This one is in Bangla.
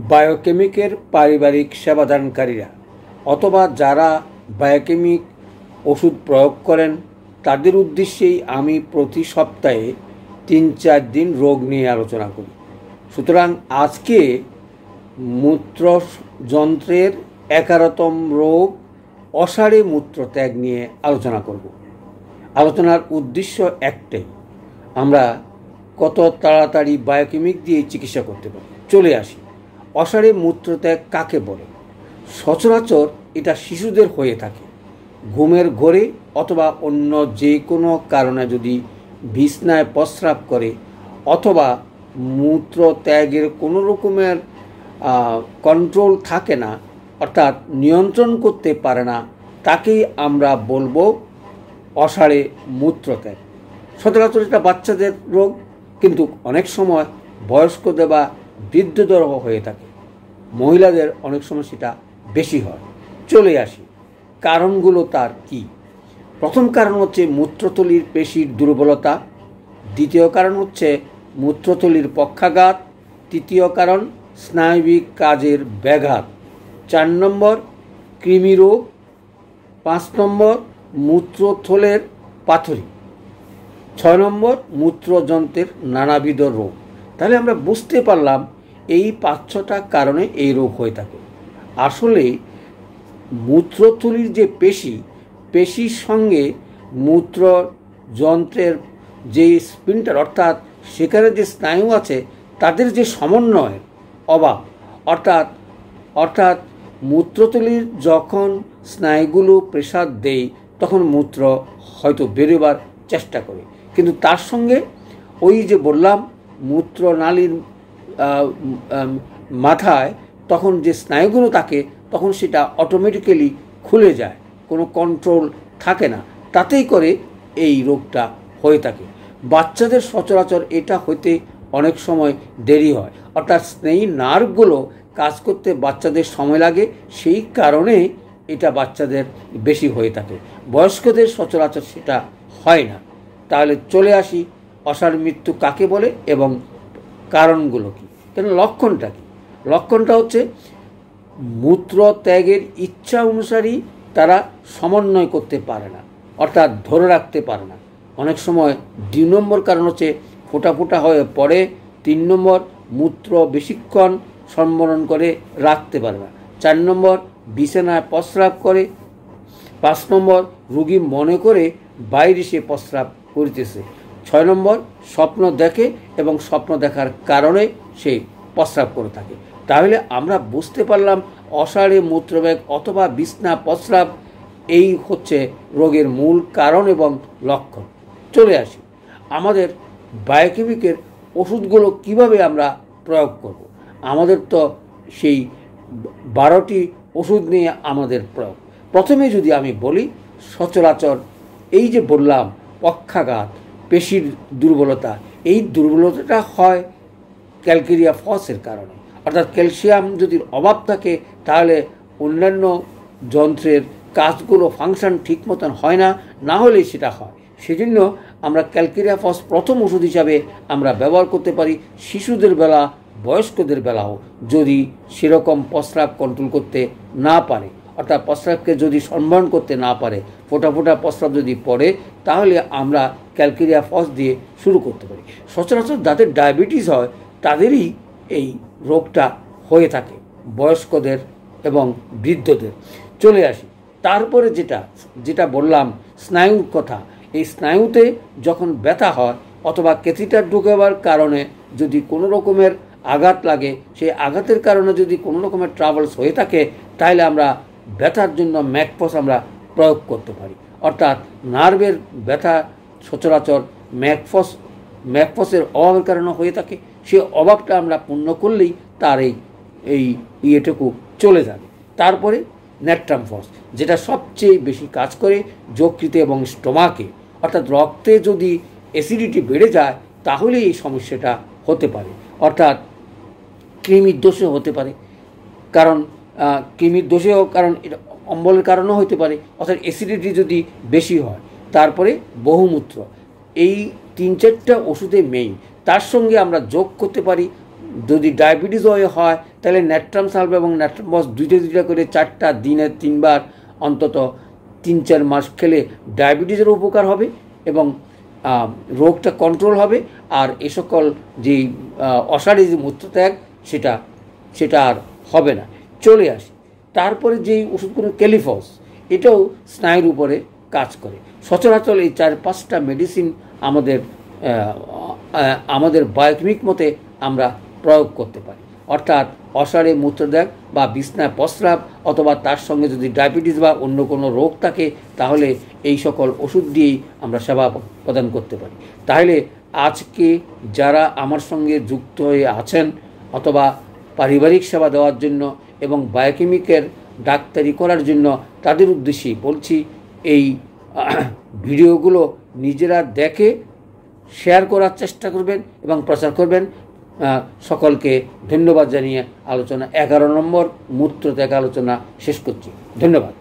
বায়োকেমিকের পারিবারিক সেবাদানকারীরা অথবা যারা বায়োকেমিক ওষুধ প্রয়োগ করেন তাদের উদ্দেশ্যেই আমি প্রতি সপ্তাহে 3-4 দিন রোগ নিয়ে আলোচনা করি। সুতরাং আজকে মূত্রযন্ত্রের 11তম রোগ অসাড়ে মূত্রত্যাগ নিয়ে আলোচনা করব। আলোচনার উদ্দেশ্য একটাই, আমরা কত তাড়াতাড়ি বায়োকেমিক দিয়ে চিকিৎসা করতে পারি। চলে আসি, অসাড়ে মূত্রত্যাগ কাকে বলে? সচরাচর এটা শিশুদের হয়ে থাকে। ঘুমের ঘোরে অথবা অন্য যে কোনো কারণে যদি বিছনায় প্রস্রাব করে অথবা মূত্র ত্যাগের কোনো রকমের কন্ট্রোল থাকে না, অর্থাৎ নিয়ন্ত্রণ করতে পারে না, তাকেই আমরা বলবো অসাড়ে মূত্রত্যাগ। সচরাচর এটা বাচ্চাদের রোগ, কিন্তু অনেক সময় বয়স্কদের বা বৃদ্ধদের হয়ে থাকে। মহিলাদের অনেক সময় সেটা বেশি হয়। চলে আসি, কারণগুলো তার কি? প্রথম কারণ হচ্ছে মূত্রথলির পেশির দুর্বলতা। দ্বিতীয় কারণ হচ্ছে মূত্রথলির পক্ষাঘাত। তৃতীয় কারণ স্নায়বিক কাজের ব্যাঘাত। 4 নম্বর কৃমিরোগ। 5 নম্বর মূত্রথলের পাথরি। 6 নম্বর মূত্রযন্ত্রের নানাবিধ রোগ। তাহলে আমরা বুঝতে পারলাম এই 5-6টা কারণে এই রোগ হয়ে থাকে। আসলে মূত্রথলির যে পেশির সঙ্গে মূত্রযন্ত্রের যে স্পিন্টার অর্থাৎ সেখানে যে স্নায়ু আছে তাদের যে সমন্বয়ের অভাব, অর্থাৎ মূত্রথলির যখন স্নায়ুগুলো প্রেসার দেয় তখন মূত্র হয়তো বেরোবার চেষ্টা করে, কিন্তু তার সঙ্গে ওই যে বললাম মূত্রনালীর মাথায় তখন যে স্নায়ুগুলো থাকে তখন সেটা অটোমেটিক্যালি খুলে যায়, কোনো কন্ট্রোল থাকে না, তাতেই করে এই রোগটা হয়ে থাকে। বাচ্চাদের সচরাচর এটা হইতে অনেক সময় দেরি হয়, অর্থাৎ স্নায়ু নার্ভগুলো কাজ করতে বাচ্চাদের সময় লাগে, সেই কারণে এটা বাচ্চাদের বেশি হয়ে থাকে। বয়স্কদের সচরাচর সেটা হয় না। তাহলে চলে আসি, অসাড় মৃত্যু কাকে বলে এবং কারণগুলো কী, কেন লক্ষণটা কী? লক্ষণটা হচ্ছে মূত্র ত্যাগের ইচ্ছা অনুসারী তারা সমন্বয় করতে পারে না, অর্থাৎ ধরে রাখতে পারে না। অনেক সময় 2 নম্বর কারণ হচ্ছে ফোঁটা ফোঁটা হয়ে পড়ে। 3 নম্বর মূত্র বেশিক্ষণ সংবরণ করে রাখতে পারে না। 4 নম্বর বিছানায় প্রস্রাব করে। 5 নম্বর রোগী মনে করে বাইরে সে প্রস্রাব করিতেছে। 6 নম্বর স্বপ্ন দেখে এবং স্বপ্ন দেখার কারণে সে প্রস্রাব করে থাকে। তাহলে আমরা বুঝতে পারলাম অসাড়ে মূত্রব্যাগ অথবা বিছনা প্রস্রাব এই হচ্ছে রোগের মূল কারণ এবং লক্ষণ। চলে আসি, আমাদের বায়োকেমিকের ওষুধগুলো কিভাবে আমরা প্রয়োগ করব। আমাদের তো সেই 12টি ওষুধ নিয়ে আমাদের প্রয়োগ। প্রথমে যদি আমি বলি, সচরাচর এই যে বললাম পক্ষাঘাত, পেশির দুর্বলতা, এই দুর্বলতাটা হয় ক্যালকেরিয়া ফসের কারণে, অর্থাৎ ক্যালসিয়াম যদি অভাব থাকে তাহলে অন্যান্য যন্ত্রের কাজগুলো ফাংশন ঠিক মতন হয় না, না হলে সেটা হয়। সেজন্য আমরা ক্যালকেরিয়া ফস প্রথম ওষুধ হিসাবে আমরা ব্যবহার করতে পারি শিশুদের বেলা, বয়স্কদের বেলাও, যদি সেরকম প্রস্রাব কন্ট্রোল করতে না পারে, অর্থাৎ প্রস্রাবকে যদি সম্বরণ করতে না পারে, ফোঁটা ফোঁটা প্রস্রাব যদি পড়ে, তাহলে আমরা ক্যালকেরিয়া ফস দিয়ে শুরু করতে পারি। সচরাচর যাদের ডায়াবেটিস হয় তাদেরই এই রোগটা হয়ে থাকে, বয়স্কদের এবং বৃদ্ধদের। চলে আসি, তারপরে যেটা বললাম স্নায়ুর কথা। এই স্নায়ুতে যখন ব্যথা হয় অথবা ক্যাথিটার ঢুকাবার কারণে যদি কোনো রকমের আঘাত লাগে, সেই আঘাতের কারণে যদি কোনো রকমের ট্রাভেলস হয়ে থাকে, তাহলে আমরা ব্যথার জন্য ম্যাকফস আমরা প্রয়োগ করতে পারি। অর্থাৎ নার্ভের ব্যথা সচরাচর ম্যাকফসের অভাবের কারণে হয়ে থাকে। সেই অভাবটা আমরা পূর্ণ করলেই তার এই ইয়েটুকু চলে যাবে। তারপরে নেট্রাম ফস, যেটা সবচেয়ে বেশি কাজ করে যকৃতে এবং স্টোমাকে, অর্থাৎ রক্তে যদি অ্যাসিডিটি বেড়ে যায় তাহলে এই সমস্যাটা হতে পারে, অর্থাৎ কৃমির দোষে হতে পারে, কারণ কৃমির দোষেও, কারণ এটা অম্বলের কারণেও হতে পারে, অর্থাৎ অ্যাসিডিটি যদি বেশি হয়। তারপরে বহুমূত্র, এই 3-4টা ওষুধে মেইন। তার সঙ্গে আমরা যোগ করতে পারি যদি ডায়াবেটিস হয় তাহলে ন্যাট্রাম সালফা এবং ন্যাট্রাম বস দুইটা করে 4টা দিনে 3 বার অন্তত 3-4 মাস খেলে ডায়াবেটিসের উপকার হবে এবং রোগটা কন্ট্রোল হবে। আর এ সকল যেই অসাড়ি যে মূত্রত্যাগ সেটা আর হবে না। চলে আসে তারপরে যেই ওষুধগুলো ক্যালিফস, এটাও স্নায়ুর উপরে কাজ করে। সচরাচর এই 4-5টা মেডিসিন আমাদের বায়োকেমিক মতে আমরা প্রয়োগ করতে পারি। অর্থাৎ অসাড়ে মূত্রত্যাগ বা বিছনায় প্রস্রাব অথবা তার সঙ্গে যদি ডায়াবেটিস বা অন্য কোনো রোগ থাকে তাহলে এই সকল ওষুধ দিয়েই আমরা সেবা প্রদান করতে পারি। তাহলে আজকে যারা আমার সঙ্গে যুক্ত হয়ে আছেন অথবা পারিবারিক সেবা দেওয়ার জন্য এবং বায়োকেমিকের ডাক্তারি করার জন্য, তাদের উদ্দেশ্যেই বলছি এই ভিডিওগুলো নিজেরা দেখে শেয়ার করার চেষ্টা করবেন এবং প্রচার করবেন। সকলকে ধন্যবাদ জানিয়ে আলোচনা 11 নম্বর মূত্রত্যাগ আলোচনা শেষ করছি। ধন্যবাদ।